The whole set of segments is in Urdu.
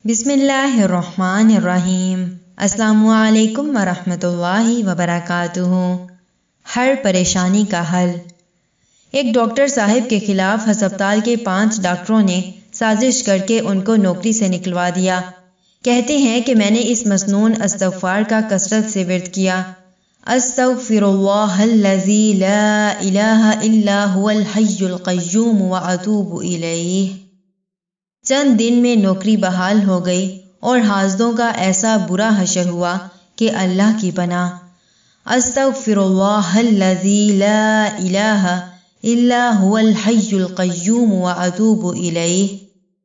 بسم اللہ الرحمن الرحیم۔ السلام علیکم ورحمۃ اللہ وبرکاتہ۔ ہر پریشانی کا حل۔ ایک ڈاکٹر صاحب کے خلاف ہسپتال کے 5 ڈاکٹروں نے سازش کر کے ان کو نوکری سے نکلوا دیا۔ کہتے ہیں کہ میں نے اس مسنون استغفار کا کثرت سے ورد کیا، استغفر اللہ الذی لا الہ الا هو الحی القیوم واتوب الیہ۔ چند دن میں نوکری بحال ہو گئی اور حاسدوں کا ایسا برا حشر ہوا کہ اللہ کی پناہ۔ استغفر اللہ الذی لا الہ الا هو الحی القیوم واتوب الیہ۔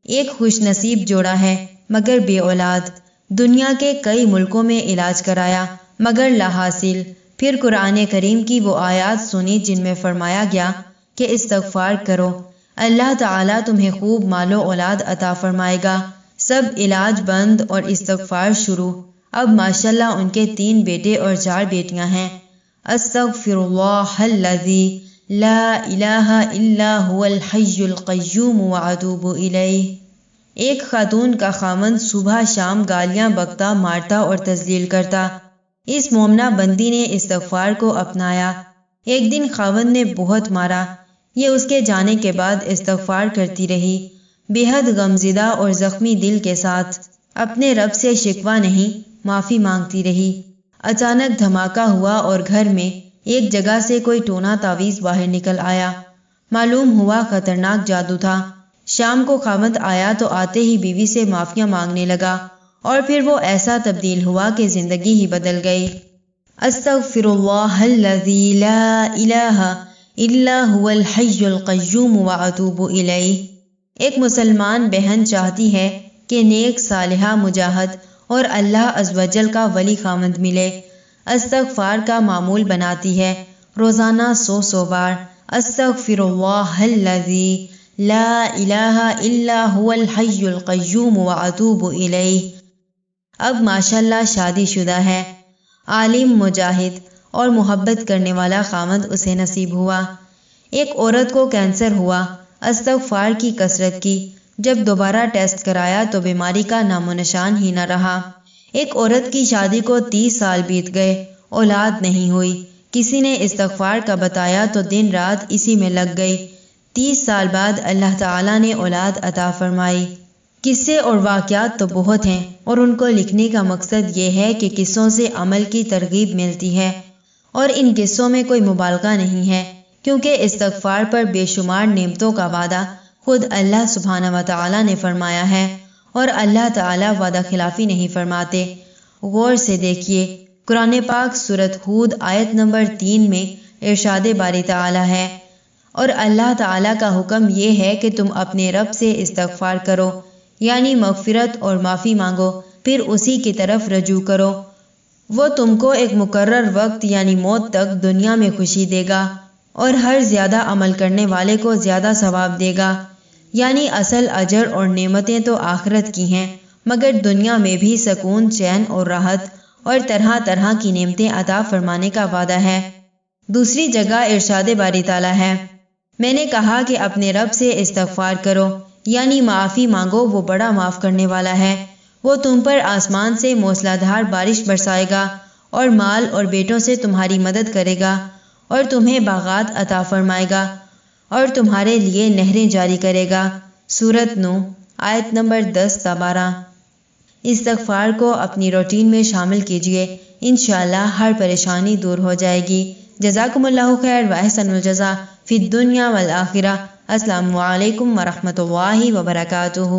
ایک خوش نصیب جوڑا ہے مگر بے اولاد، دنیا کے کئی ملکوں میں علاج کرایا مگر لا حاصل۔ پھر قرآن کریم کی وہ آیات سنی جن میں فرمایا گیا کہ استغفار کرو، اللہ تعالیٰ تمہیں خوب مال و اولاد عطا فرمائے گا۔ سب علاج بند اور استغفار شروع۔ اب ماشاءاللہ ان کے 3 بیٹے اور 4 بیٹیاں ہیں۔ استغفر اللہ الذی لا الہ الا هو الحی القیوم واتوب الیہ۔ ایک خاتون کا خاوند صبح شام گالیاں بکتا، مارتا اور تذلیل کرتا۔ اس مومنہ بندی نے استغفار کو اپنایا۔ ایک دن خاوند نے بہت مارا، یہ اس کے جانے کے بعد استغفار کرتی رہی، بے حد غمزدہ اور زخمی دل کے ساتھ، اپنے رب سے شکوہ نہیں معافی مانگتی رہی۔ اچانک دھماکہ ہوا اور گھر میں ایک جگہ سے کوئی ٹونا تعویذ باہر نکل آیا۔ معلوم ہوا خطرناک جادو تھا۔ شام کو خاوند آیا تو آتے ہی بیوی سے معافیاں مانگنے لگا اور پھر وہ ایسا تبدیل ہوا کہ زندگی ہی بدل گئی۔ استغفر اللہ الذی لا الہ الا هو الحی القیوم واتوب الیہ۔ ایک مسلمان بہن چاہتی ہے کہ نیک صالحہ مجاہد اور اللہ عز و جل کا ولی خاوند ملے۔ استغفار کا معمول بناتی ہے، روزانہ 100 بار استغفر اللہ الذی لا الہ الا هو الحی القیوم واتوب الیہ۔ اب ماشاءاللہ شادی شدہ ہے، عالم، مجاہد اور محبت کرنے والا خاوند اسے نصیب ہوا۔ ایک عورت کو کینسر ہوا، استغفار کی کثرت کی، جب دوبارہ ٹیسٹ کرایا تو بیماری کا نام و نشان ہی نہ رہا۔ ایک عورت کی شادی کو 30 سال بیت گئے، اولاد نہیں ہوئی، کسی نے استغفار کا بتایا تو دن رات اسی میں لگ گئی۔ 30 سال بعد اللہ تعالیٰ نے اولاد عطا فرمائی۔ قصے اور واقعات تو بہت ہیں اور ان کو لکھنے کا مقصد یہ ہے کہ قصوں سے عمل کی ترغیب ملتی ہے، اور ان قصوں میں کوئی مبالغہ نہیں ہے کیونکہ استغفار پر بے شمار نعمتوں کا وعدہ خود اللہ سبحانہ و تعالیٰ نے فرمایا ہے، اور اللہ تعالیٰ وعدہ خلافی نہیں فرماتے۔ غور سے دیکھیے، قرآن پاک سورۃ ہود آیت نمبر 3 میں ارشاد باری تعالیٰ ہے، اور اللہ تعالیٰ کا حکم یہ ہے کہ تم اپنے رب سے استغفار کرو، یعنی مغفرت اور معافی مانگو، پھر اسی کی طرف رجوع کرو۔ وہ تم کو ایک مقرر وقت یعنی موت تک دنیا میں خوشی دے گا اور ہر زیادہ عمل کرنے والے کو زیادہ ثواب دے گا، یعنی اصل اجر اور نعمتیں تو آخرت کی ہیں، مگر دنیا میں بھی سکون، چین اور راحت اور طرح طرح کی نعمتیں عطا فرمانے کا وعدہ ہے۔ دوسری جگہ ارشاد باری تعالیٰ ہے، میں نے کہا کہ اپنے رب سے استغفار کرو، یعنی معافی مانگو، وہ بڑا معاف کرنے والا ہے۔ وہ تم پر آسمان سے موسلا دھار بارش برسائے گا اور مال اور بیٹوں سے تمہاری مدد کرے گا، اور تمہیں باغات عطا فرمائے گا اور تمہارے لیے نہریں جاری کرے گا۔ سورۃ نوح آیت نمبر 10-12۔ استغفار کو اپنی روٹین میں شامل کیجیے، انشاءاللہ ہر پریشانی دور ہو جائے گی۔ جزاکم اللہ خیر و احسن الجزا فی الدنیا والآخرہ۔ السلام علیکم ورحمۃ اللہ وبرکاتہ۔